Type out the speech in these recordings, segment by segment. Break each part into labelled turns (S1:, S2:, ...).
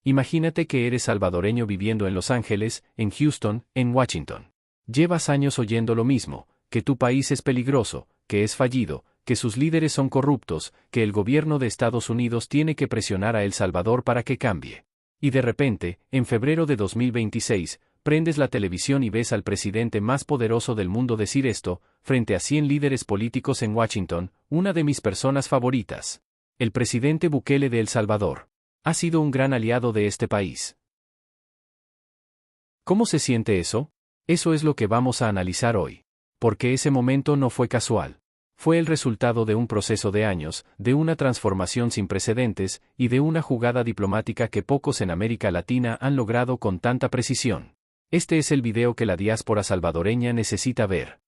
S1: Imagínate que eres salvadoreño viviendo en Los Ángeles, en Houston, en Washington. Llevas años oyendo lo mismo, que tu país es peligroso, que es fallido, que sus líderes son corruptos, que el gobierno de Estados Unidos tiene que presionar a El Salvador para que cambie. Y de repente, en febrero de 2026, prendes la televisión y ves al presidente más poderoso del mundo decir esto, frente a 100 líderes políticos en Washington, una de mis personas favoritas. El presidente Bukele de El Salvador. Ha sido un gran aliado de este país. ¿Cómo se siente eso? Eso es lo que vamos a analizar hoy. Porque ese momento no fue casual. Fue el resultado de un proceso de años, de una transformación sin precedentes, y de una jugada diplomática que pocos en América Latina han logrado con tanta precisión. Este es el video que la diáspora salvadoreña necesita ver.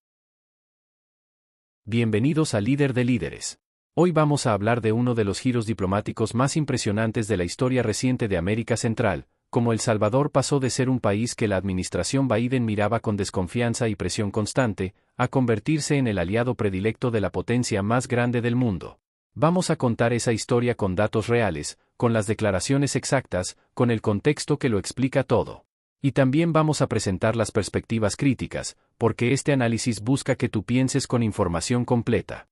S1: Bienvenidos a Líder de Líderes. Hoy vamos a hablar de uno de los giros diplomáticos más impresionantes de la historia reciente de América Central, como El Salvador pasó de ser un país que la administración Biden miraba con desconfianza y presión constante, a convertirse en el aliado predilecto de la potencia más grande del mundo. Vamos a contar esa historia con datos reales, con las declaraciones exactas, con el contexto que lo explica todo. Y también vamos a presentar las perspectivas críticas, porque este análisis busca que tú pienses con información completa.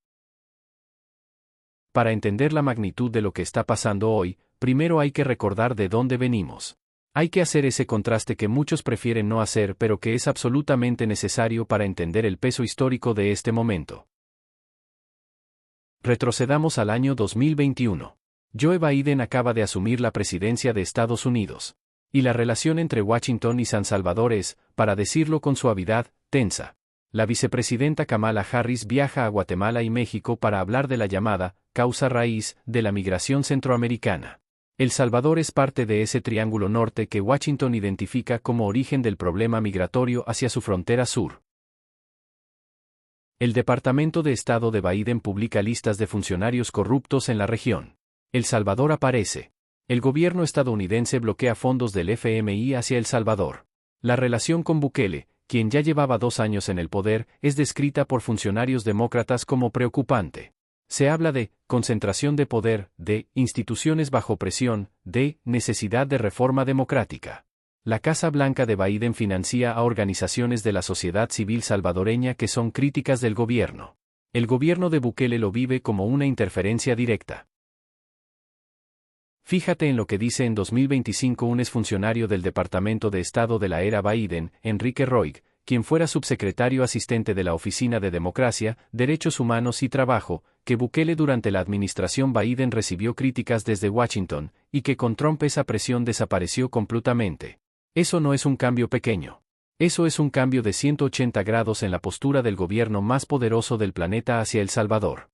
S1: Para entender la magnitud de lo que está pasando hoy, primero hay que recordar de dónde venimos. Hay que hacer ese contraste que muchos prefieren no hacer pero que es absolutamente necesario para entender el peso histórico de este momento. Retrocedamos al año 2021. Joe Biden acaba de asumir la presidencia de Estados Unidos. Y la relación entre Washington y San Salvador es, para decirlo con suavidad, tensa. La vicepresidenta Kamala Harris viaja a Guatemala y México para hablar de la llamada causa raíz de la migración centroamericana. El Salvador es parte de ese triángulo norte que Washington identifica como origen del problema migratorio hacia su frontera sur. El Departamento de Estado de Biden publica listas de funcionarios corruptos en la región. El Salvador aparece. El gobierno estadounidense bloquea fondos del FMI hacia El Salvador. La relación con Bukele, quien ya llevaba 2 años en el poder, es descrita por funcionarios demócratas como preocupante. Se habla de concentración de poder, de instituciones bajo presión, de necesidad de reforma democrática. La Casa Blanca de Biden financia a organizaciones de la sociedad civil salvadoreña que son críticas del gobierno. El gobierno de Bukele lo vive como una interferencia directa. Fíjate en lo que dice en 2025 un exfuncionario del Departamento de Estado de la era Biden, Enrique Roig, quien fuera subsecretario asistente de la Oficina de Democracia, Derechos Humanos y Trabajo, que Bukele durante la administración Biden recibió críticas desde Washington, y que con Trump esa presión desapareció completamente. Eso no es un cambio pequeño. Eso es un cambio de 180 grados en la postura del gobierno más poderoso del planeta hacia El Salvador.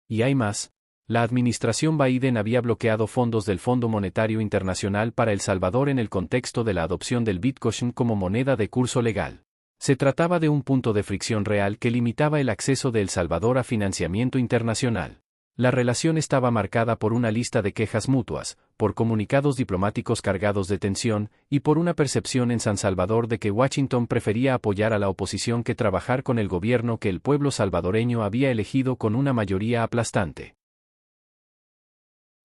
S1: Y hay más. La administración Biden había bloqueado fondos del Fondo Monetario Internacional para El Salvador en el contexto de la adopción del Bitcoin como moneda de curso legal. Se trataba de un punto de fricción real que limitaba el acceso de El Salvador a financiamiento internacional. La relación estaba marcada por una lista de quejas mutuas, por comunicados diplomáticos cargados de tensión, y por una percepción en San Salvador de que Washington prefería apoyar a la oposición que trabajar con el gobierno que el pueblo salvadoreño había elegido con una mayoría aplastante.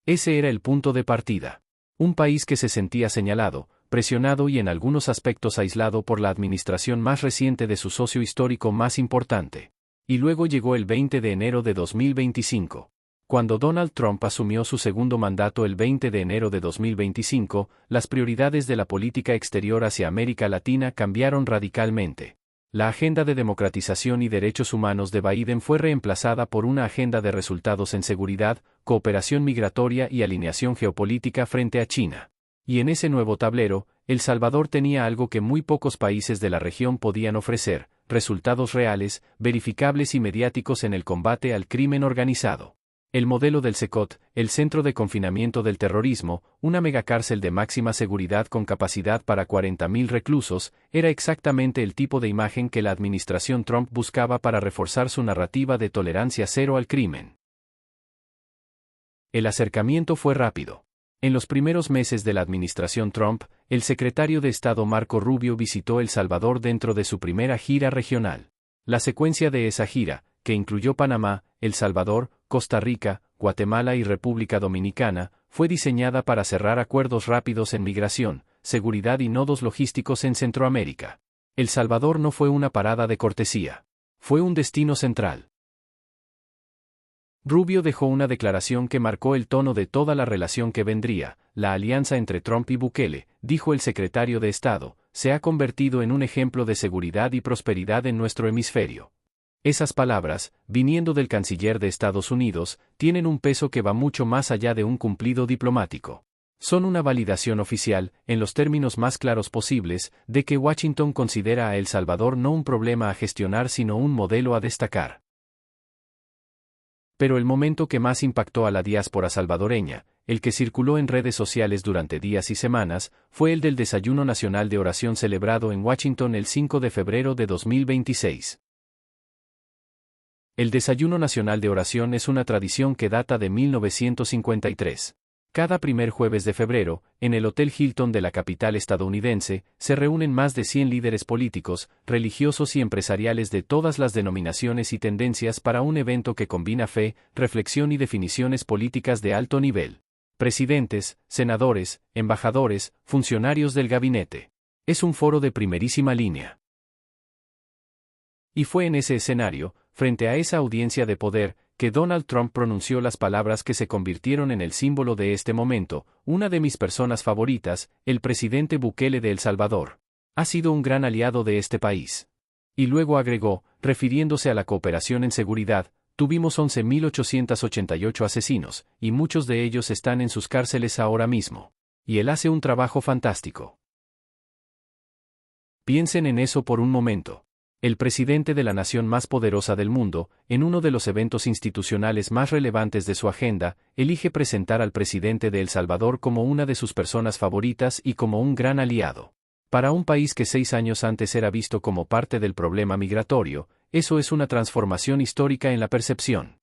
S1: Ese era el punto de partida. Un país que se sentía señalado, presionado y en algunos aspectos aislado por la administración más reciente de su socio histórico más importante. Y luego llegó el 20 de enero de 2025. Cuando Donald Trump asumió su segundo mandato el 20 de enero de 2025, las prioridades de la política exterior hacia América Latina cambiaron radicalmente. La agenda de democratización y derechos humanos de Biden fue reemplazada por una agenda de resultados en seguridad, cooperación migratoria y alineación geopolítica frente a China. Y en ese nuevo tablero, El Salvador tenía algo que muy pocos países de la región podían ofrecer: resultados reales, verificables y mediáticos en el combate al crimen organizado. El modelo del CECOT, el Centro de Confinamiento del Terrorismo, una megacárcel de máxima seguridad con capacidad para 40.000 reclusos, era exactamente el tipo de imagen que la administración Trump buscaba para reforzar su narrativa de tolerancia cero al crimen. El acercamiento fue rápido. En los primeros meses de la administración Trump, el secretario de Estado Marco Rubio visitó El Salvador dentro de su primera gira regional. La secuencia de esa gira, que incluyó Panamá, El Salvador, Costa Rica, Guatemala y República Dominicana, fue diseñada para cerrar acuerdos rápidos en migración, seguridad y nodos logísticos en Centroamérica. El Salvador no fue una parada de cortesía. Fue un destino central. Rubio dejó una declaración que marcó el tono de toda la relación que vendría. La alianza entre Trump y Bukele, dijo el secretario de Estado, se ha convertido en un ejemplo de seguridad y prosperidad en nuestro hemisferio. Esas palabras, viniendo del canciller de Estados Unidos, tienen un peso que va mucho más allá de un cumplido diplomático. Son una validación oficial, en los términos más claros posibles, de que Washington considera a El Salvador no un problema a gestionar sino un modelo a destacar. Pero el momento que más impactó a la diáspora salvadoreña, el que circuló en redes sociales durante días y semanas, fue el del Desayuno Nacional de Oración celebrado en Washington el 5 de febrero de 2026. El Desayuno Nacional de Oración es una tradición que data de 1953. Cada primer jueves de febrero, en el Hotel Hilton de la capital estadounidense, se reúnen más de 100 líderes políticos, religiosos y empresariales de todas las denominaciones y tendencias para un evento que combina fe, reflexión y definiciones políticas de alto nivel. Presidentes, senadores, embajadores, funcionarios del gabinete. Es un foro de primerísima línea. Y fue en ese escenario, frente a esa audiencia de poder, que Donald Trump pronunció las palabras que se convirtieron en el símbolo de este momento. Una de mis personas favoritas, el presidente Bukele de El Salvador, ha sido un gran aliado de este país. Y luego agregó, refiriéndose a la cooperación en seguridad, tuvimos 11.888 asesinos, y muchos de ellos están en sus cárceles ahora mismo. Y él hace un trabajo fantástico. Piensen en eso por un momento. El presidente de la nación más poderosa del mundo, en uno de los eventos institucionales más relevantes de su agenda, elige presentar al presidente de El Salvador como una de sus personas favoritas y como un gran aliado. Para un país que 6 años antes era visto como parte del problema migratorio, eso es una transformación histórica en la percepción.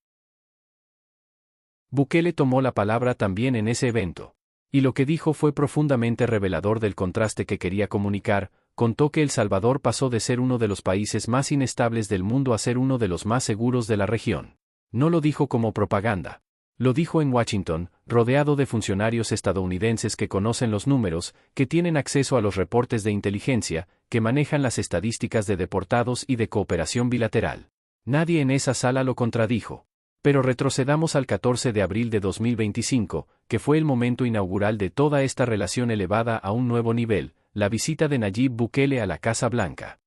S1: Bukele tomó la palabra también en ese evento. Y lo que dijo fue profundamente revelador del contraste que quería comunicar. Contó que El Salvador pasó de ser uno de los países más inestables del mundo a ser uno de los más seguros de la región. No lo dijo como propaganda. Lo dijo en Washington, rodeado de funcionarios estadounidenses que conocen los números, que tienen acceso a los reportes de inteligencia, que manejan las estadísticas de deportados y de cooperación bilateral. Nadie en esa sala lo contradijo. Pero retrocedamos al 14 de abril de 2025, que fue el momento inaugural de toda esta relación elevada a un nuevo nivel, la visita de Nayib Bukele a la Casa Blanca.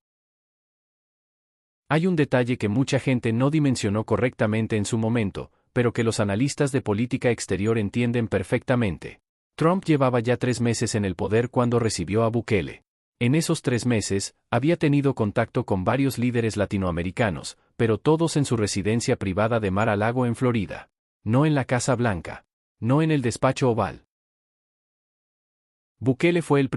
S1: Hay un detalle que mucha gente no dimensionó correctamente en su momento, pero que los analistas de política exterior entienden perfectamente. Trump llevaba ya 3 meses en el poder cuando recibió a Bukele. En esos 3 meses, había tenido contacto con varios líderes latinoamericanos, pero todos en su residencia privada de Mar-a-Lago en Florida. No en la Casa Blanca. No en el despacho oval. Bukele fue el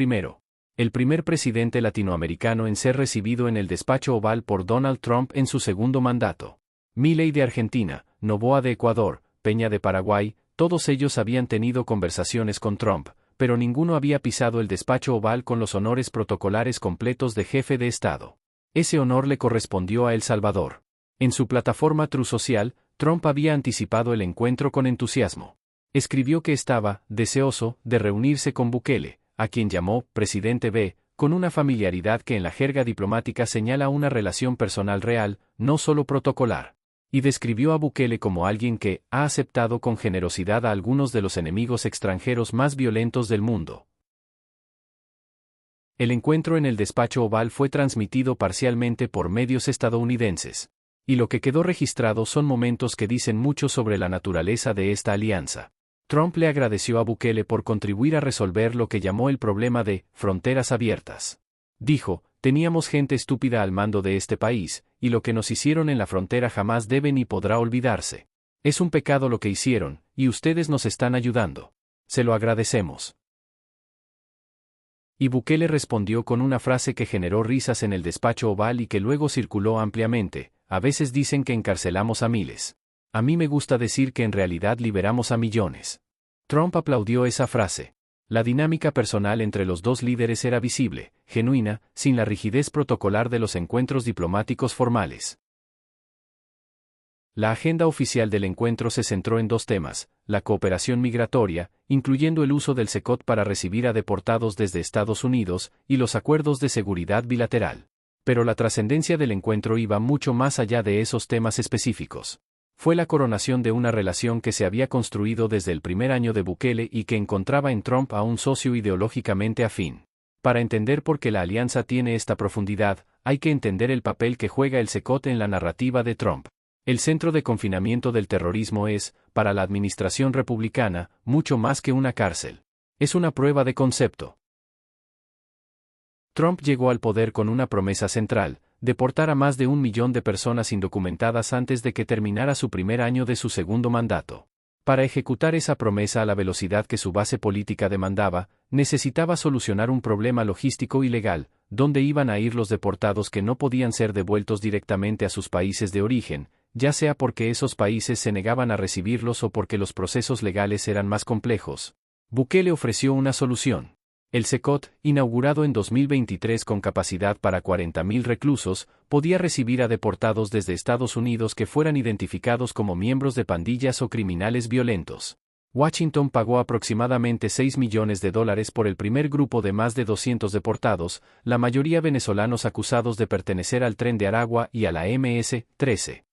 S1: primer presidente latinoamericano en ser recibido en el despacho oval por Donald Trump en su segundo mandato. Milei de Argentina, Noboa de Ecuador, Peña de Paraguay, todos ellos habían tenido conversaciones con Trump, pero ninguno había pisado el despacho oval con los honores protocolares completos de jefe de Estado. Ese honor le correspondió a El Salvador. En su plataforma Truth Social, Trump había anticipado el encuentro con entusiasmo. Escribió que estaba deseoso de reunirse con Bukele, a quien llamó Presidente B, con una familiaridad que en la jerga diplomática señala una relación personal real, no solo protocolar. Y describió a Bukele como alguien que ha aceptado con generosidad a algunos de los enemigos extranjeros más violentos del mundo. El encuentro en el despacho oval fue transmitido parcialmente por medios estadounidenses. Y lo que quedó registrado son momentos que dicen mucho sobre la naturaleza de esta alianza. Trump le agradeció a Bukele por contribuir a resolver lo que llamó el problema de fronteras abiertas. Dijo, teníamos gente estúpida al mando de este país, y lo que nos hicieron en la frontera jamás debe ni podrá olvidarse. Es un pecado lo que hicieron, y ustedes nos están ayudando. Se lo agradecemos. Y Bukele respondió con una frase que generó risas en el despacho oval y que luego circuló ampliamente: a veces dicen que encarcelamos a miles. A mí me gusta decir que en realidad liberamos a millones. Trump aplaudió esa frase. La dinámica personal entre los dos líderes era visible, genuina, sin la rigidez protocolar de los encuentros diplomáticos formales. La agenda oficial del encuentro se centró en dos temas: la cooperación migratoria, incluyendo el uso del SECOT para recibir a deportados desde Estados Unidos, y los acuerdos de seguridad bilateral. Pero la trascendencia del encuentro iba mucho más allá de esos temas específicos. Fue la coronación de una relación que se había construido desde el primer año de Bukele y que encontraba en Trump a un socio ideológicamente afín. Para entender por qué la alianza tiene esta profundidad, hay que entender el papel que juega el SECOT en la narrativa de Trump. El centro de confinamiento del terrorismo es, para la administración republicana, mucho más que una cárcel. Es una prueba de concepto. Trump llegó al poder con una promesa central: deportar a más de 1 millón de personas indocumentadas antes de que terminara su primer año de su segundo mandato. Para ejecutar esa promesa a la velocidad que su base política demandaba, necesitaba solucionar un problema logístico y legal: dónde iban a ir los deportados que no podían ser devueltos directamente a sus países de origen, ya sea porque esos países se negaban a recibirlos o porque los procesos legales eran más complejos. Bukele ofreció una solución. El SECOT, inaugurado en 2023 con capacidad para 40.000 reclusos, podía recibir a deportados desde Estados Unidos que fueran identificados como miembros de pandillas o criminales violentos. Washington pagó aproximadamente $6 millones por el primer grupo de más de 200 deportados, la mayoría venezolanos acusados de pertenecer al Tren de Aragua y a la MS-13.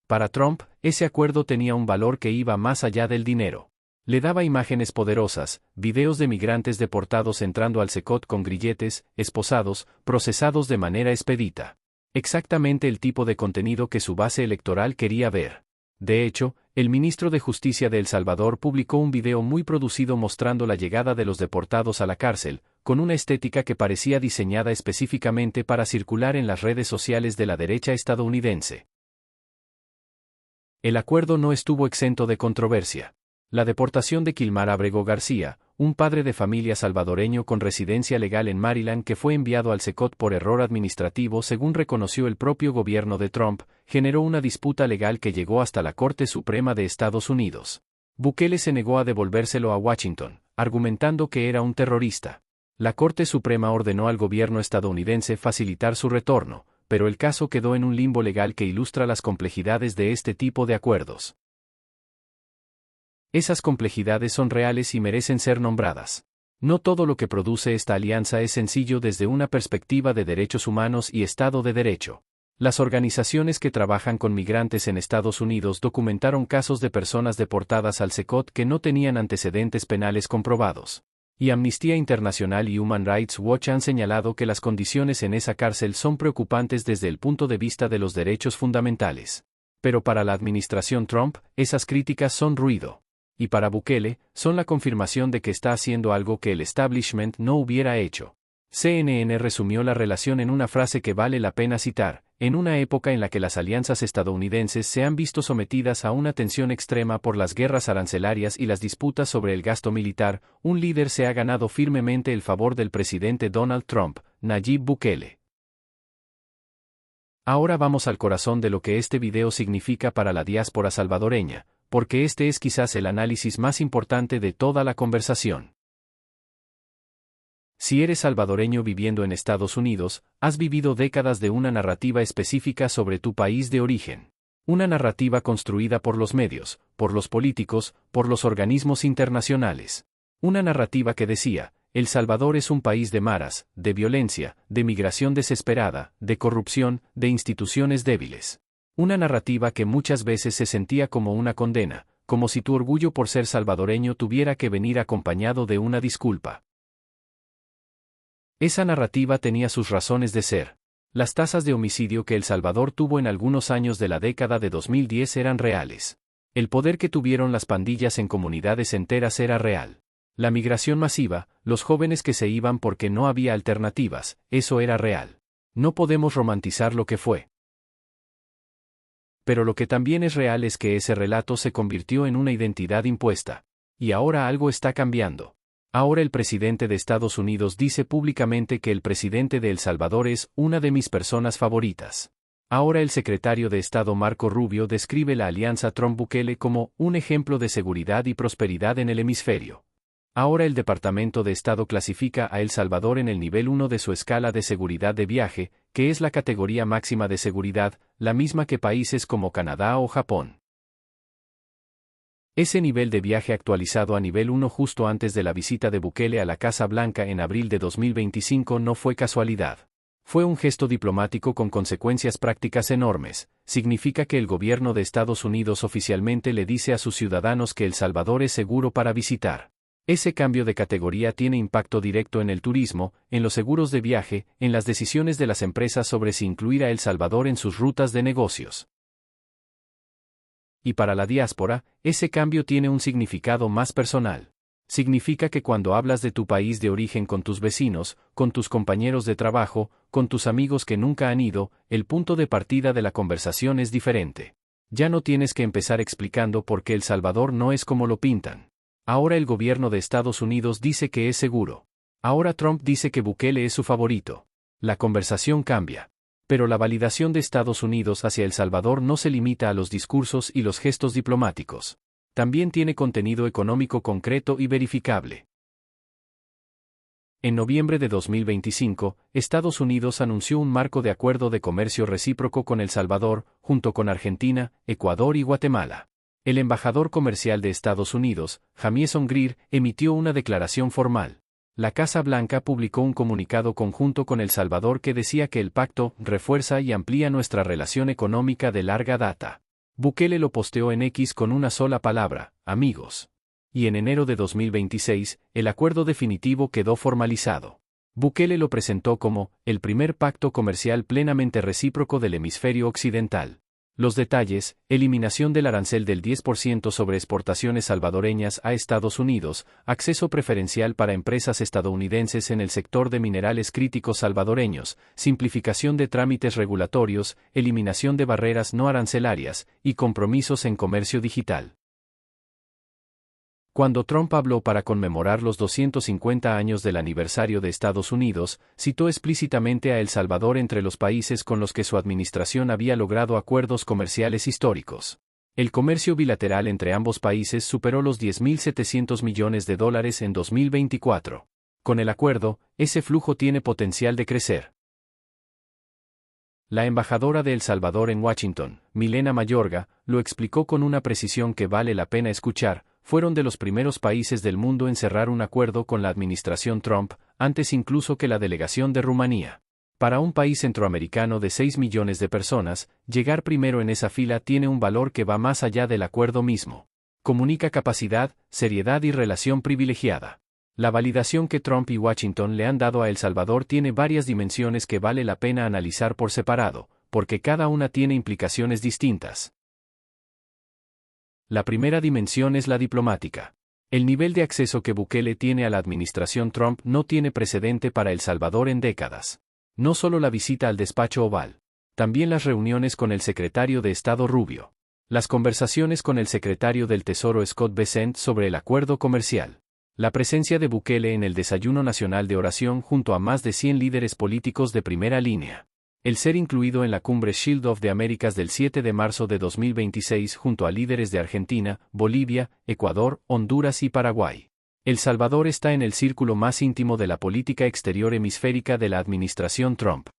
S1: Para Trump, ese acuerdo tenía un valor que iba más allá del dinero. Le daba imágenes poderosas, videos de migrantes deportados entrando al SECOT con grilletes, esposados, procesados de manera expedita. Exactamente el tipo de contenido que su base electoral quería ver. De hecho, el ministro de Justicia de El Salvador publicó un video muy producido mostrando la llegada de los deportados a la cárcel, con una estética que parecía diseñada específicamente para circular en las redes sociales de la derecha estadounidense. El acuerdo no estuvo exento de controversia. La deportación de Kilmar Abrego García, un padre de familia salvadoreño con residencia legal en Maryland que fue enviado al SECOT por error administrativo según reconoció el propio gobierno de Trump, generó una disputa legal que llegó hasta la Corte Suprema de Estados Unidos. Bukele se negó a devolvérselo a Washington, argumentando que era un terrorista. La Corte Suprema ordenó al gobierno estadounidense facilitar su retorno, pero el caso quedó en un limbo legal que ilustra las complejidades de este tipo de acuerdos. Esas complejidades son reales y merecen ser nombradas. No todo lo que produce esta alianza es sencillo desde una perspectiva de derechos humanos y Estado de Derecho. Las organizaciones que trabajan con migrantes en Estados Unidos documentaron casos de personas deportadas al SECOT que no tenían antecedentes penales comprobados. Y Amnistía Internacional y Human Rights Watch han señalado que las condiciones en esa cárcel son preocupantes desde el punto de vista de los derechos fundamentales. Pero para la administración Trump, esas críticas son ruido. Y para Bukele, son la confirmación de que está haciendo algo que el establishment no hubiera hecho. CNN resumió la relación en una frase que vale la pena citar: en una época en la que las alianzas estadounidenses se han visto sometidas a una tensión extrema por las guerras arancelarias y las disputas sobre el gasto militar, un líder se ha ganado firmemente el favor del presidente Donald Trump, Nayib Bukele. Ahora vamos al corazón de lo que este video significa para la diáspora salvadoreña, porque este es quizás el análisis más importante de toda la conversación. Si eres salvadoreño viviendo en Estados Unidos, has vivido décadas de una narrativa específica sobre tu país de origen. Una narrativa construida por los medios, por los políticos, por los organismos internacionales. Una narrativa que decía: El Salvador es un país de maras, de violencia, de migración desesperada, de corrupción, de instituciones débiles. Una narrativa que muchas veces se sentía como una condena, como si tu orgullo por ser salvadoreño tuviera que venir acompañado de una disculpa. Esa narrativa tenía sus razones de ser. Las tasas de homicidio que El Salvador tuvo en algunos años de la década de 2010 eran reales. El poder que tuvieron las pandillas en comunidades enteras era real. La migración masiva, los jóvenes que se iban porque no había alternativas, eso era real. No podemos romantizar lo que fue. Pero lo que también es real es que ese relato se convirtió en una identidad impuesta. Y ahora algo está cambiando. Ahora el presidente de Estados Unidos dice públicamente que el presidente de El Salvador es una de mis personas favoritas. Ahora el secretario de Estado Marco Rubio describe la alianza Trump-Bukele como un ejemplo de seguridad y prosperidad en el hemisferio. Ahora el Departamento de Estado clasifica a El Salvador en el nivel 1 de su escala de seguridad de viaje, que es la categoría máxima de seguridad, la misma que países como Canadá o Japón. Ese nivel de viaje actualizado a nivel 1 justo antes de la visita de Bukele a la Casa Blanca en abril de 2025 no fue casualidad. Fue un gesto diplomático con consecuencias prácticas enormes. Significa que el gobierno de Estados Unidos oficialmente le dice a sus ciudadanos que El Salvador es seguro para visitar. Ese cambio de categoría tiene impacto directo en el turismo, en los seguros de viaje, en las decisiones de las empresas sobre si incluir a El Salvador en sus rutas de negocios. Y para la diáspora, ese cambio tiene un significado más personal. Significa que cuando hablas de tu país de origen con tus vecinos, con tus compañeros de trabajo, con tus amigos que nunca han ido, el punto de partida de la conversación es diferente. Ya no tienes que empezar explicando por qué El Salvador no es como lo pintan. Ahora el gobierno de Estados Unidos dice que es seguro. Ahora Trump dice que Bukele es su favorito. La conversación cambia. Pero la validación de Estados Unidos hacia El Salvador no se limita a los discursos y los gestos diplomáticos. También tiene contenido económico concreto y verificable. En noviembre de 2025, Estados Unidos anunció un marco de acuerdo de comercio recíproco con El Salvador, junto con Argentina, Ecuador y Guatemala. El embajador comercial de Estados Unidos, Jamieson Greer, emitió una declaración formal. La Casa Blanca publicó un comunicado conjunto con El Salvador que decía que el pacto refuerza y amplía nuestra relación económica de larga data. Bukele lo posteó en X con una sola palabra: amigos. Y en enero de 2026, el acuerdo definitivo quedó formalizado. Bukele lo presentó como el primer pacto comercial plenamente recíproco del hemisferio occidental. Los detalles: eliminación del arancel del 10% sobre exportaciones salvadoreñas a Estados Unidos, acceso preferencial para empresas estadounidenses en el sector de minerales críticos salvadoreños, simplificación de trámites regulatorios, eliminación de barreras no arancelarias, y compromisos en comercio digital. Cuando Trump habló para conmemorar los 250 años del aniversario de Estados Unidos, citó explícitamente a El Salvador entre los países con los que su administración había logrado acuerdos comerciales históricos. El comercio bilateral entre ambos países superó los $10.700 millones en 2024. Con el acuerdo, ese flujo tiene potencial de crecer. La embajadora de El Salvador en Washington, Milena Mayorga, lo explicó con una precisión que vale la pena escuchar. Fueron de los primeros países del mundo en cerrar un acuerdo con la administración Trump, antes incluso que la delegación de Rumanía. Para un país centroamericano de 6 millones de personas, llegar primero en esa fila tiene un valor que va más allá del acuerdo mismo. Comunica capacidad, seriedad y relación privilegiada. La validación que Trump y Washington le han dado a El Salvador tiene varias dimensiones que vale la pena analizar por separado, porque cada una tiene implicaciones distintas. La primera dimensión es la diplomática. El nivel de acceso que Bukele tiene a la administración Trump no tiene precedente para El Salvador en décadas. No solo la visita al despacho Oval. También las reuniones con el secretario de Estado Rubio. Las conversaciones con el secretario del Tesoro Scott Bessent sobre el acuerdo comercial. La presencia de Bukele en el Desayuno Nacional de Oración junto a más de 100 líderes políticos de primera línea. El ser incluido en la cumbre Shield of the Americas del 7 de marzo de 2026 junto a líderes de Argentina, Bolivia, Ecuador, Honduras y Paraguay. El Salvador está en el círculo más íntimo de la política exterior hemisférica de la administración Trump.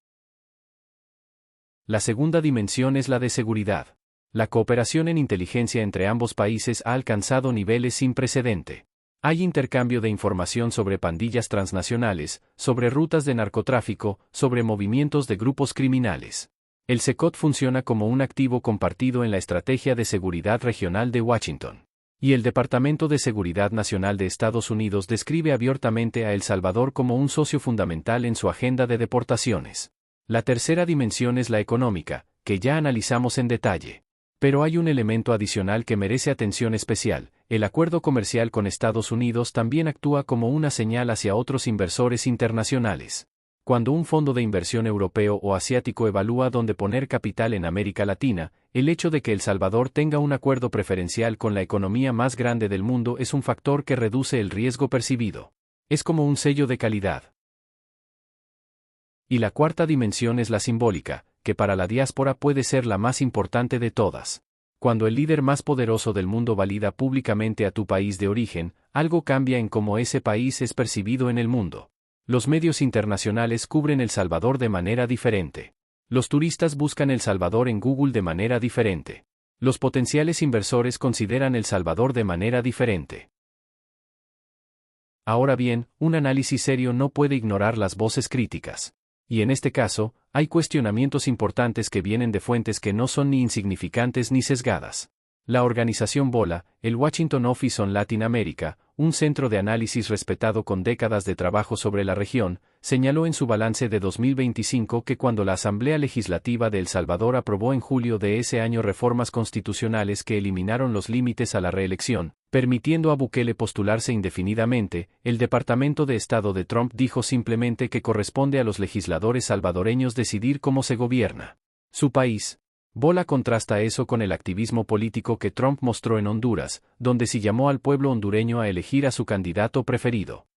S1: La segunda dimensión es la de seguridad. La cooperación en inteligencia entre ambos países ha alcanzado niveles sin precedente. Hay intercambio de información sobre pandillas transnacionales, sobre rutas de narcotráfico, sobre movimientos de grupos criminales. El SECOT funciona como un activo compartido en la Estrategia de Seguridad Regional de Washington. Y el Departamento de Seguridad Nacional de Estados Unidos describe abiertamente a El Salvador como un socio fundamental en su agenda de deportaciones. La tercera dimensión es la económica, que ya analizamos en detalle. Pero hay un elemento adicional que merece atención especial: el acuerdo comercial con Estados Unidos también actúa como una señal hacia otros inversores internacionales. Cuando un fondo de inversión europeo o asiático evalúa dónde poner capital en América Latina, el hecho de que El Salvador tenga un acuerdo preferencial con la economía más grande del mundo es un factor que reduce el riesgo percibido. Es como un sello de calidad. Y la cuarta dimensión es la simbólica, que para la diáspora puede ser la más importante de todas. Cuando el líder más poderoso del mundo valida públicamente a tu país de origen, algo cambia en cómo ese país es percibido en el mundo. Los medios internacionales cubren El Salvador de manera diferente. Los turistas buscan El Salvador en Google de manera diferente. Los potenciales inversores consideran El Salvador de manera diferente. Ahora bien, un análisis serio no puede ignorar las voces críticas. Y en este caso, hay cuestionamientos importantes que vienen de fuentes que no son ni insignificantes ni sesgadas. La organización BOLA, el Washington Office on Latin America, un centro de análisis respetado con décadas de trabajo sobre la región, señaló en su balance de 2025 que cuando la Asamblea Legislativa de El Salvador aprobó en julio de ese año reformas constitucionales que eliminaron los límites a la reelección, permitiendo a Bukele postularse indefinidamente, el Departamento de Estado de Trump dijo simplemente que corresponde a los legisladores salvadoreños decidir cómo se gobierna su país. BOLA contrasta eso con el activismo político que Trump mostró en Honduras, donde sí llamó al pueblo hondureño a elegir a su candidato preferido.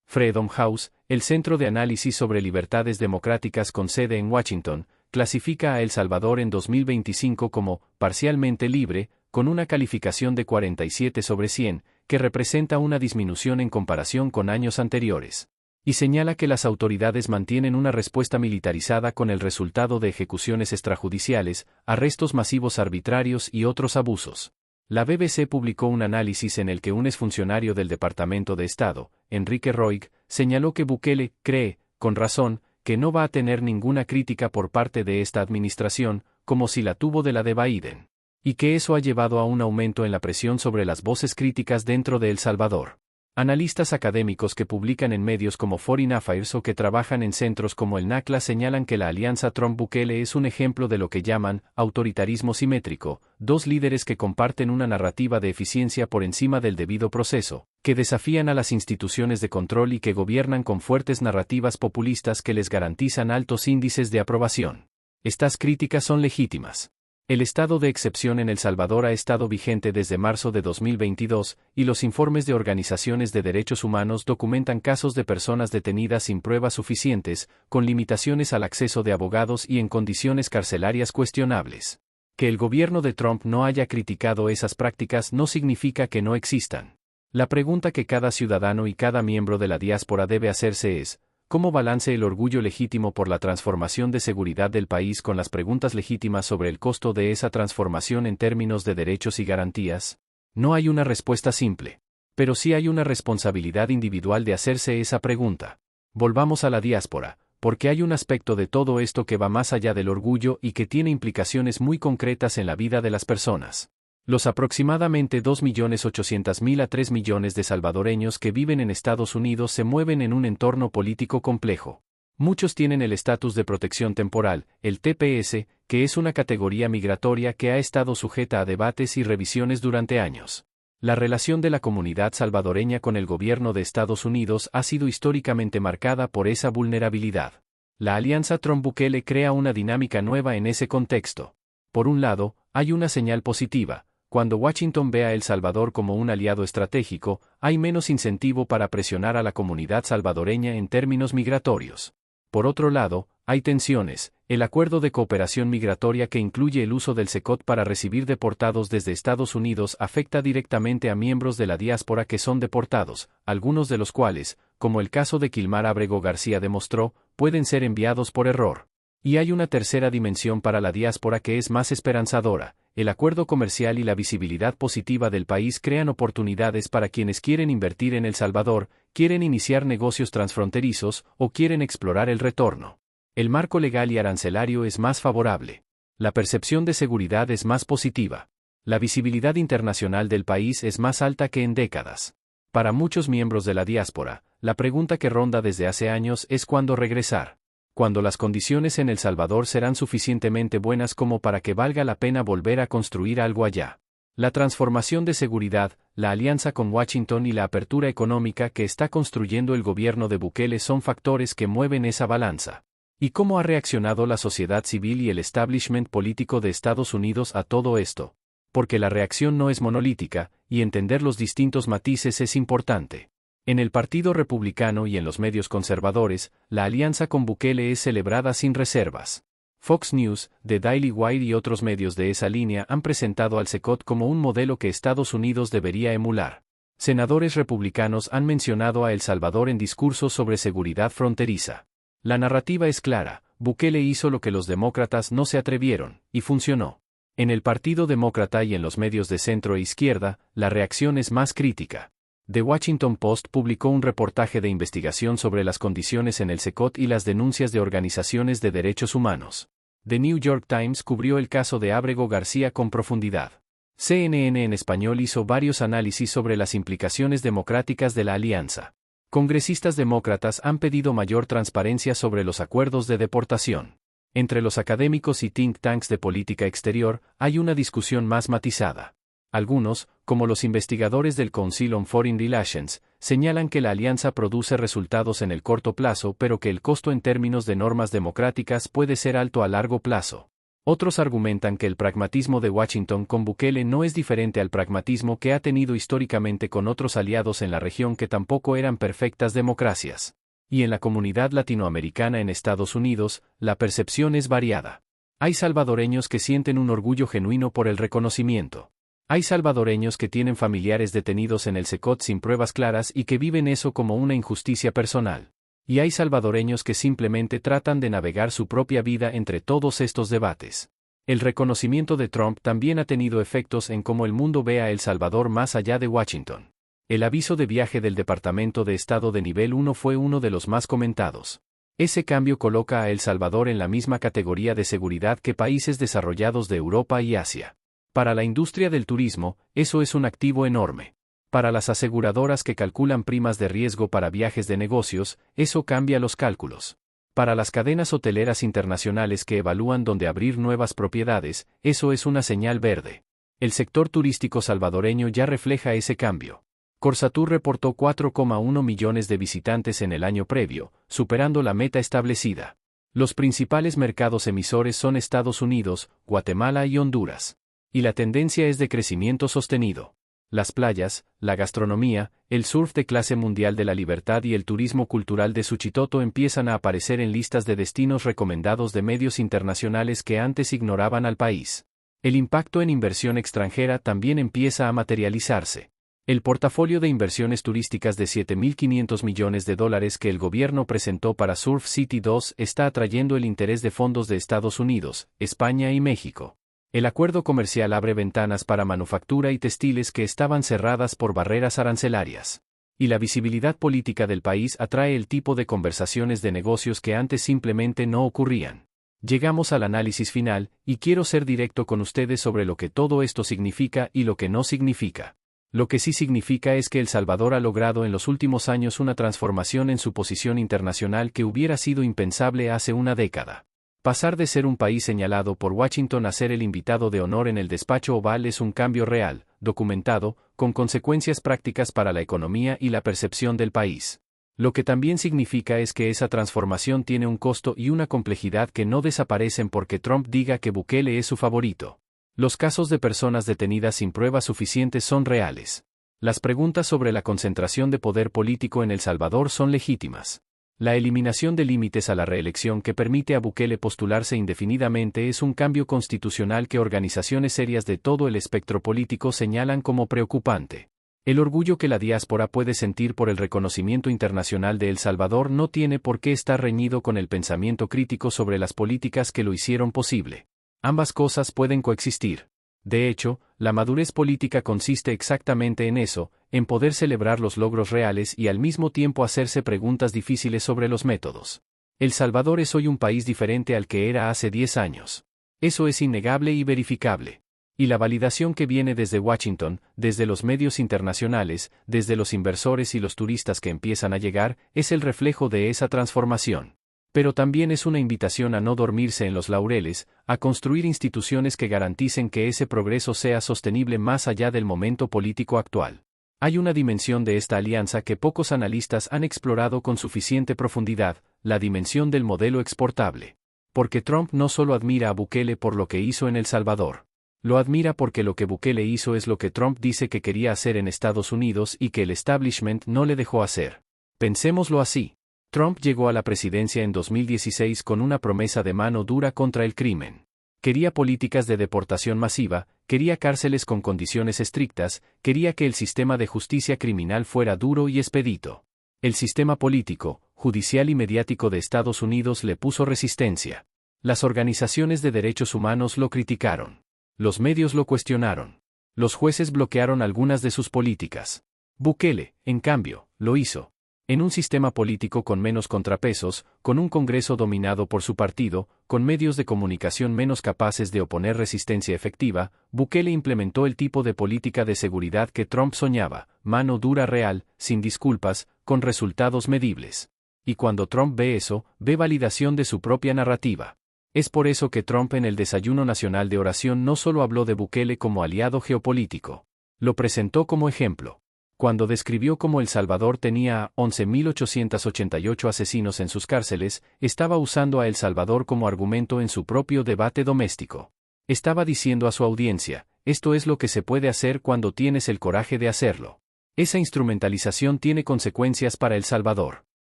S1: Freedom House, el Centro de Análisis sobre Libertades Democráticas con sede en Washington, clasifica a El Salvador en 2025 como parcialmente libre, con una calificación de 47 sobre 100, que representa una disminución en comparación con años anteriores. Y señala que las autoridades mantienen una respuesta militarizada con el resultado de ejecuciones extrajudiciales, arrestos masivos arbitrarios y otros abusos. La BBC publicó un análisis en el que un exfuncionario del Departamento de Estado, Enrique Roig, señaló que Bukele cree, con razón, que no va a tener ninguna crítica por parte de esta administración, como si la tuvo de la de Biden. Y que eso ha llevado a un aumento en la presión sobre las voces críticas dentro de El Salvador. Analistas académicos que publican en medios como Foreign Affairs o que trabajan en centros como el NACLA señalan que la alianza Trump-Bukele es un ejemplo de lo que llaman autoritarismo simétrico, dos líderes que comparten una narrativa de eficiencia por encima del debido proceso, que desafían a las instituciones de control y que gobiernan con fuertes narrativas populistas que les garantizan altos índices de aprobación. Estas críticas son legítimas. El estado de excepción en El Salvador ha estado vigente desde marzo de 2022, y los informes de organizaciones de derechos humanos documentan casos de personas detenidas sin pruebas suficientes, con limitaciones al acceso de abogados y en condiciones carcelarias cuestionables. Que el gobierno de Trump no haya criticado esas prácticas no significa que no existan. La pregunta que cada ciudadano y cada miembro de la diáspora debe hacerse es, ¿cómo balance el orgullo legítimo por la transformación de seguridad del país con las preguntas legítimas sobre el costo de esa transformación en términos de derechos y garantías? No hay una respuesta simple. Pero sí hay una responsabilidad individual de hacerse esa pregunta. Volvamos a la diáspora, porque hay un aspecto de todo esto que va más allá del orgullo y que tiene implicaciones muy concretas en la vida de las personas. Los aproximadamente 2.800.000 a 3 millones de salvadoreños que viven en Estados Unidos se mueven en un entorno político complejo. Muchos tienen el estatus de protección temporal, el TPS, que es una categoría migratoria que ha estado sujeta a debates y revisiones durante años. La relación de la comunidad salvadoreña con el gobierno de Estados Unidos ha sido históricamente marcada por esa vulnerabilidad. La alianza Trump-Bukele crea una dinámica nueva en ese contexto. Por un lado, hay una señal positiva. Cuando Washington ve a El Salvador como un aliado estratégico, hay menos incentivo para presionar a la comunidad salvadoreña en términos migratorios. Por otro lado, hay tensiones. El acuerdo de cooperación migratoria que incluye el uso del SECOT para recibir deportados desde Estados Unidos afecta directamente a miembros de la diáspora que son deportados, algunos de los cuales, como el caso de Quilmar Abrego García demostró, pueden ser enviados por error. Y hay una tercera dimensión para la diáspora que es más esperanzadora. El acuerdo comercial y la visibilidad positiva del país crean oportunidades para quienes quieren invertir en El Salvador, quieren iniciar negocios transfronterizos o quieren explorar el retorno. El marco legal y arancelario es más favorable. La percepción de seguridad es más positiva. La visibilidad internacional del país es más alta que en décadas. Para muchos miembros de la diáspora, la pregunta que ronda desde hace años es cuándo regresar. Cuando las condiciones en El Salvador serán suficientemente buenas como para que valga la pena volver a construir algo allá. La transformación de seguridad, la alianza con Washington y la apertura económica que está construyendo el gobierno de Bukele son factores que mueven esa balanza. ¿Y cómo ha reaccionado la sociedad civil y el establishment político de Estados Unidos a todo esto? Porque la reacción no es monolítica, y entender los distintos matices es importante. En el Partido Republicano y en los medios conservadores, la alianza con Bukele es celebrada sin reservas. Fox News, The Daily Wire y otros medios de esa línea han presentado al CECOT como un modelo que Estados Unidos debería emular. Senadores republicanos han mencionado a El Salvador en discursos sobre seguridad fronteriza. La narrativa es clara: Bukele hizo lo que los demócratas no se atrevieron, y funcionó. En el Partido Demócrata y en los medios de centro e izquierda, la reacción es más crítica. The Washington Post publicó un reportaje de investigación sobre las condiciones en el CECOT y las denuncias de organizaciones de derechos humanos. The New York Times cubrió el caso de Ábrego García con profundidad. CNN en español hizo varios análisis sobre las implicaciones democráticas de la alianza. Congresistas demócratas han pedido mayor transparencia sobre los acuerdos de deportación. Entre los académicos y think tanks de política exterior, hay una discusión más matizada. Algunos, como los investigadores del Council on Foreign Relations, señalan que la alianza produce resultados en el corto plazo, pero que el costo en términos de normas democráticas puede ser alto a largo plazo. Otros argumentan que el pragmatismo de Washington con Bukele no es diferente al pragmatismo que ha tenido históricamente con otros aliados en la región que tampoco eran perfectas democracias. Y en la comunidad latinoamericana en Estados Unidos, la percepción es variada. Hay salvadoreños que sienten un orgullo genuino por el reconocimiento. Hay salvadoreños que tienen familiares detenidos en el CECOT sin pruebas claras y que viven eso como una injusticia personal. Y hay salvadoreños que simplemente tratan de navegar su propia vida entre todos estos debates. El reconocimiento de Trump también ha tenido efectos en cómo el mundo ve a El Salvador más allá de Washington. El aviso de viaje del Departamento de Estado de nivel 1 fue uno de los más comentados. Ese cambio coloca a El Salvador en la misma categoría de seguridad que países desarrollados de Europa y Asia. Para la industria del turismo, eso es un activo enorme. Para las aseguradoras que calculan primas de riesgo para viajes de negocios, eso cambia los cálculos. Para las cadenas hoteleras internacionales que evalúan dónde abrir nuevas propiedades, eso es una señal verde. El sector turístico salvadoreño ya refleja ese cambio. Corsatur reportó 4,1 millones de visitantes en el año previo, superando la meta establecida. Los principales mercados emisores son Estados Unidos, Guatemala y Honduras. Y la tendencia es de crecimiento sostenido. Las playas, la gastronomía, el surf de clase mundial de la libertad y el turismo cultural de Suchitoto empiezan a aparecer en listas de destinos recomendados de medios internacionales que antes ignoraban al país. El impacto en inversión extranjera también empieza a materializarse. El portafolio de inversiones turísticas de $7.500 millones que el gobierno presentó para Surf City 2 está atrayendo el interés de fondos de Estados Unidos, España y México. El acuerdo comercial abre ventanas para manufactura y textiles que estaban cerradas por barreras arancelarias. Y la visibilidad política del país atrae el tipo de conversaciones de negocios que antes simplemente no ocurrían. Llegamos al análisis final, y quiero ser directo con ustedes sobre lo que todo esto significa y lo que no significa. Lo que sí significa es que El Salvador ha logrado en los últimos años una transformación en su posición internacional que hubiera sido impensable hace una década. Pasar de ser un país señalado por Washington a ser el invitado de honor en el despacho oval es un cambio real, documentado, con consecuencias prácticas para la economía y la percepción del país. Lo que también significa es que esa transformación tiene un costo y una complejidad que no desaparecen porque Trump diga que Bukele es su favorito. Los casos de personas detenidas sin pruebas suficientes son reales. Las preguntas sobre la concentración de poder político en El Salvador son legítimas. La eliminación de límites a la reelección que permite a Bukele postularse indefinidamente es un cambio constitucional que organizaciones serias de todo el espectro político señalan como preocupante. El orgullo que la diáspora puede sentir por el reconocimiento internacional de El Salvador no tiene por qué estar reñido con el pensamiento crítico sobre las políticas que lo hicieron posible. Ambas cosas pueden coexistir. De hecho, la madurez política consiste exactamente en eso, en poder celebrar los logros reales y al mismo tiempo hacerse preguntas difíciles sobre los métodos. El Salvador es hoy un país diferente al que era hace 10 años. Eso es innegable y verificable. Y la validación que viene desde Washington, desde los medios internacionales, desde los inversores y los turistas que empiezan a llegar, es el reflejo de esa transformación. Pero también es una invitación a no dormirse en los laureles, a construir instituciones que garanticen que ese progreso sea sostenible más allá del momento político actual. Hay una dimensión de esta alianza que pocos analistas han explorado con suficiente profundidad, la dimensión del modelo exportable. Porque Trump no solo admira a Bukele por lo que hizo en El Salvador. Lo admira porque lo que Bukele hizo es lo que Trump dice que quería hacer en Estados Unidos y que el establishment no le dejó hacer. Pensémoslo así. Trump llegó a la presidencia en 2016 con una promesa de mano dura contra el crimen. Quería políticas de deportación masiva, quería cárceles con condiciones estrictas, quería que el sistema de justicia criminal fuera duro y expedito. El sistema político, judicial y mediático de Estados Unidos le puso resistencia. Las organizaciones de derechos humanos lo criticaron. Los medios lo cuestionaron. Los jueces bloquearon algunas de sus políticas. Bukele, en cambio, lo hizo. En un sistema político con menos contrapesos, con un Congreso dominado por su partido, con medios de comunicación menos capaces de oponer resistencia efectiva, Bukele implementó el tipo de política de seguridad que Trump soñaba, mano dura real, sin disculpas, con resultados medibles. Y cuando Trump ve eso, ve validación de su propia narrativa. Es por eso que Trump en el Desayuno Nacional de Oración no solo habló de Bukele como aliado geopolítico. Lo presentó como ejemplo. Cuando describió cómo El Salvador tenía a 11.888 asesinos en sus cárceles, estaba usando a El Salvador como argumento en su propio debate doméstico. Estaba diciendo a su audiencia, esto es lo que se puede hacer cuando tienes el coraje de hacerlo. Esa instrumentalización tiene consecuencias para El Salvador.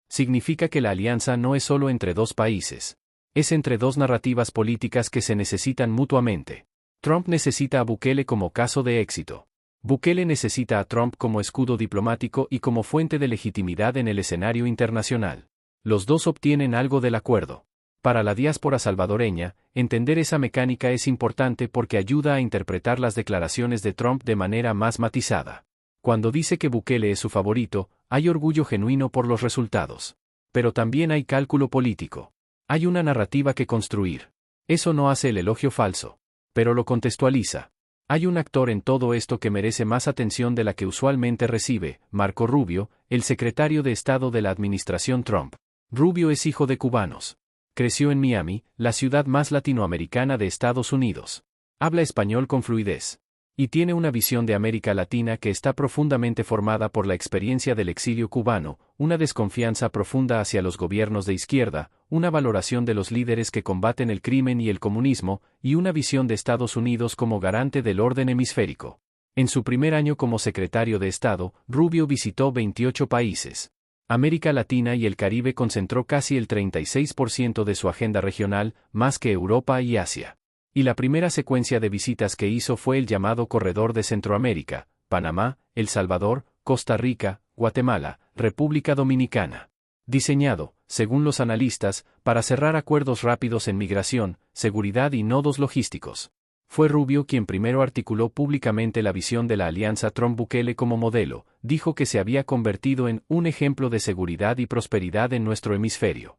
S1: Significa que la alianza no es solo entre dos países. Es entre dos narrativas políticas que se necesitan mutuamente. Trump necesita a Bukele como caso de éxito. Bukele necesita a Trump como escudo diplomático y como fuente de legitimidad en el escenario internacional. Los dos obtienen algo del acuerdo. Para la diáspora salvadoreña, entender esa mecánica es importante porque ayuda a interpretar las declaraciones de Trump de manera más matizada. Cuando dice que Bukele es su favorito, hay orgullo genuino por los resultados. Pero también hay cálculo político. Hay una narrativa que construir. Eso no hace el elogio falso, pero lo contextualiza. Hay un actor en todo esto que merece más atención de la que usualmente recibe, Marco Rubio, el secretario de Estado de la administración Trump. Rubio es hijo de cubanos. Creció en Miami, la ciudad más latinoamericana de Estados Unidos. Habla español con fluidez. Y tiene una visión de América Latina que está profundamente formada por la experiencia del exilio cubano, una desconfianza profunda hacia los gobiernos de izquierda, una valoración de los líderes que combaten el crimen y el comunismo, y una visión de Estados Unidos como garante del orden hemisférico. En su primer año como secretario de Estado, Rubio visitó 28 países. América Latina y el Caribe concentró casi el 36% de su agenda regional, más que Europa y Asia. Y la primera secuencia de visitas que hizo fue el llamado Corredor de Centroamérica, Panamá, El Salvador, Costa Rica, Guatemala, República Dominicana. Diseñado, según los analistas, para cerrar acuerdos rápidos en migración, seguridad y nodos logísticos. Fue Rubio quien primero articuló públicamente la visión de la alianza Trump-Bukele como modelo, dijo que se había convertido en un ejemplo de seguridad y prosperidad en nuestro hemisferio.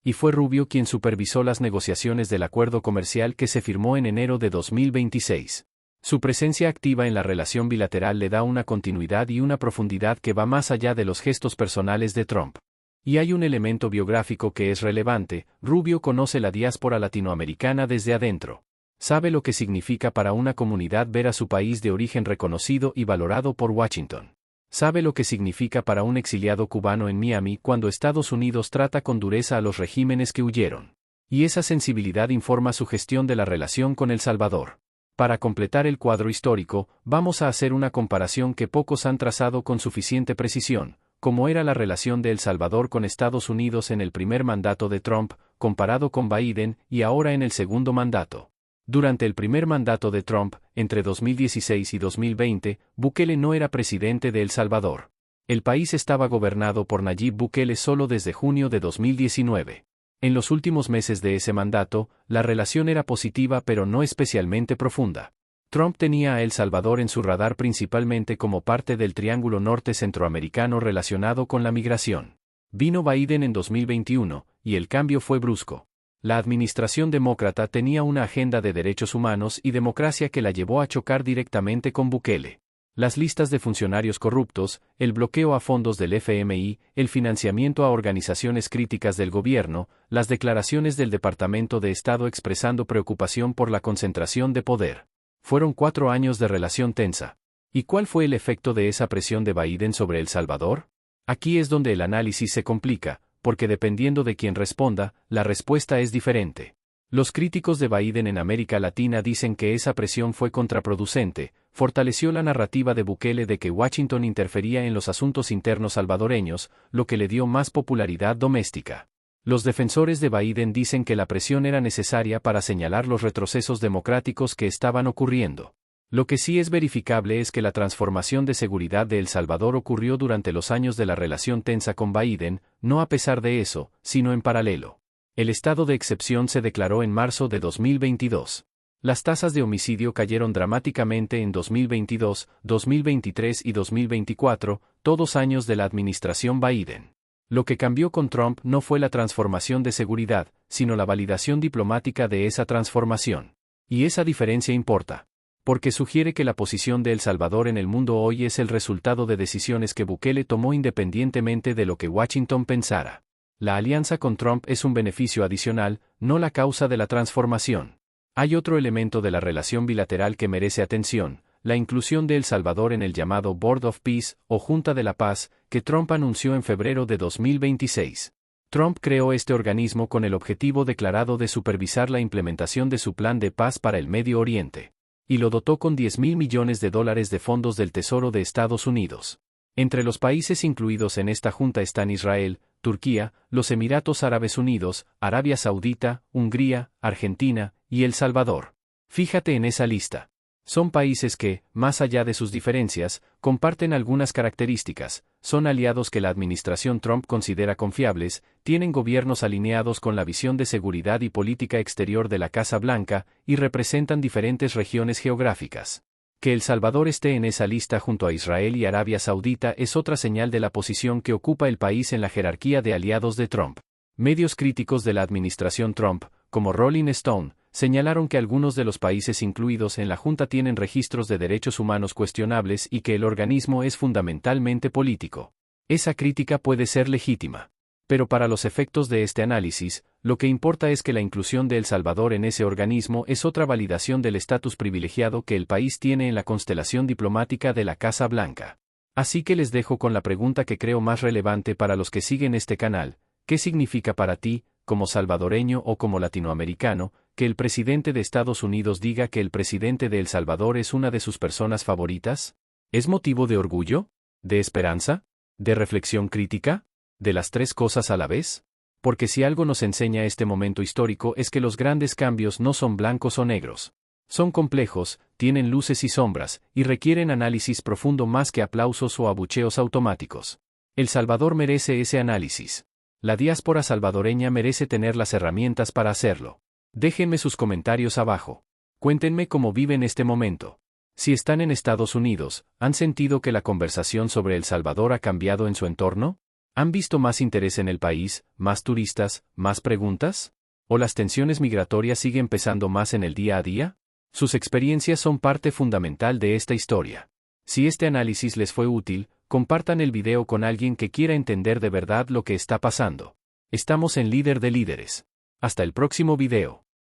S1: Y fue Rubio quien supervisó las negociaciones del acuerdo comercial que se firmó en enero de 2026. Su presencia activa en la relación bilateral le da una continuidad y una profundidad que va más allá de los gestos personales de Trump. Y hay un elemento biográfico que es relevante, Rubio conoce la diáspora latinoamericana desde adentro. Sabe lo que significa para una comunidad ver a su país de origen reconocido y valorado por Washington. Sabe lo que significa para un exiliado cubano en Miami cuando Estados Unidos trata con dureza a los regímenes que huyeron. Y esa sensibilidad informa su gestión de la relación con El Salvador. Para completar el cuadro histórico, vamos a hacer una comparación que pocos han trazado con suficiente precisión, como era la relación de El Salvador con Estados Unidos en el primer mandato de Trump, comparado con Biden, y ahora en el segundo mandato. Durante el primer mandato de Trump, entre 2016 y 2020, Bukele no era presidente de El Salvador. El país estaba gobernado por Nayib Bukele solo desde junio de 2019. En los últimos meses de ese mandato, la relación era positiva pero no especialmente profunda. Trump tenía a El Salvador en su radar principalmente como parte del Triángulo Norte Centroamericano relacionado con la migración. Vino Biden en 2021, y el cambio fue brusco. La administración demócrata tenía una agenda de derechos humanos y democracia que la llevó a chocar directamente con Bukele. Las listas de funcionarios corruptos, el bloqueo a fondos del FMI, el financiamiento a organizaciones críticas del gobierno, las declaraciones del Departamento de Estado expresando preocupación por la concentración de poder. Fueron 4 años de relación tensa. ¿Y cuál fue el efecto de esa presión de Biden sobre El Salvador? Aquí es donde el análisis se complica, porque dependiendo de quién responda, la respuesta es diferente. Los críticos de Biden en América Latina dicen que esa presión fue contraproducente, fortaleció la narrativa de Bukele de que Washington interfería en los asuntos internos salvadoreños, lo que le dio más popularidad doméstica. Los defensores de Biden dicen que la presión era necesaria para señalar los retrocesos democráticos que estaban ocurriendo. Lo que sí es verificable es que la transformación de seguridad de El Salvador ocurrió durante los años de la relación tensa con Biden, no a pesar de eso, sino en paralelo. El estado de excepción se declaró en marzo de 2022. Las tasas de homicidio cayeron dramáticamente en 2022, 2023 y 2024, todos años de la administración Biden. Lo que cambió con Trump no fue la transformación de seguridad, sino la validación diplomática de esa transformación. Y esa diferencia importa, porque sugiere que la posición de El Salvador en el mundo hoy es el resultado de decisiones que Bukele tomó independientemente de lo que Washington pensara. La alianza con Trump es un beneficio adicional, no la causa de la transformación. Hay otro elemento de la relación bilateral que merece atención, la inclusión de El Salvador en el llamado Board of Peace, o Junta de la Paz, que Trump anunció en febrero de 2026. Trump creó este organismo con el objetivo declarado de supervisar la implementación de su plan de paz para el Medio Oriente. Y lo dotó con $10.000 millones de fondos del Tesoro de Estados Unidos. Entre los países incluidos en esta junta están Israel, Turquía, los Emiratos Árabes Unidos, Arabia Saudita, Hungría, Argentina y El Salvador. Fíjate en esa lista. Son países que, más allá de sus diferencias, comparten algunas características, son aliados que la administración Trump considera confiables, tienen gobiernos alineados con la visión de seguridad y política exterior de la Casa Blanca, y representan diferentes regiones geográficas. Que El Salvador esté en esa lista junto a Israel y Arabia Saudita es otra señal de la posición que ocupa el país en la jerarquía de aliados de Trump. Medios críticos de la administración Trump, como Rolling Stone, señalaron que algunos de los países incluidos en la Junta tienen registros de derechos humanos cuestionables y que el organismo es fundamentalmente político. Esa crítica puede ser legítima. Pero para los efectos de este análisis, lo que importa es que la inclusión de El Salvador en ese organismo es otra validación del estatus privilegiado que el país tiene en la constelación diplomática de la Casa Blanca. Así que les dejo con la pregunta que creo más relevante para los que siguen este canal: ¿qué significa para ti, como salvadoreño o como latinoamericano, que el presidente de Estados Unidos diga que el presidente de El Salvador es una de sus personas favoritas? ¿Es motivo de orgullo? ¿De esperanza? ¿De reflexión crítica? ¿De las tres cosas a la vez? Porque si algo nos enseña este momento histórico es que los grandes cambios no son blancos o negros. Son complejos, tienen luces y sombras, y requieren análisis profundo más que aplausos o abucheos automáticos. El Salvador merece ese análisis. La diáspora salvadoreña merece tener las herramientas para hacerlo. Déjenme sus comentarios abajo. Cuéntenme cómo viven este momento. Si están en Estados Unidos, ¿han sentido que la conversación sobre El Salvador ha cambiado en su entorno? ¿Han visto más interés en el país, más turistas, más preguntas? ¿O las tensiones migratorias siguen pesando más en el día a día? Sus experiencias son parte fundamental de esta historia. Si este análisis les fue útil, compartan el video con alguien que quiera entender de verdad lo que está pasando. Estamos en Líder de Líderes. Hasta el próximo video.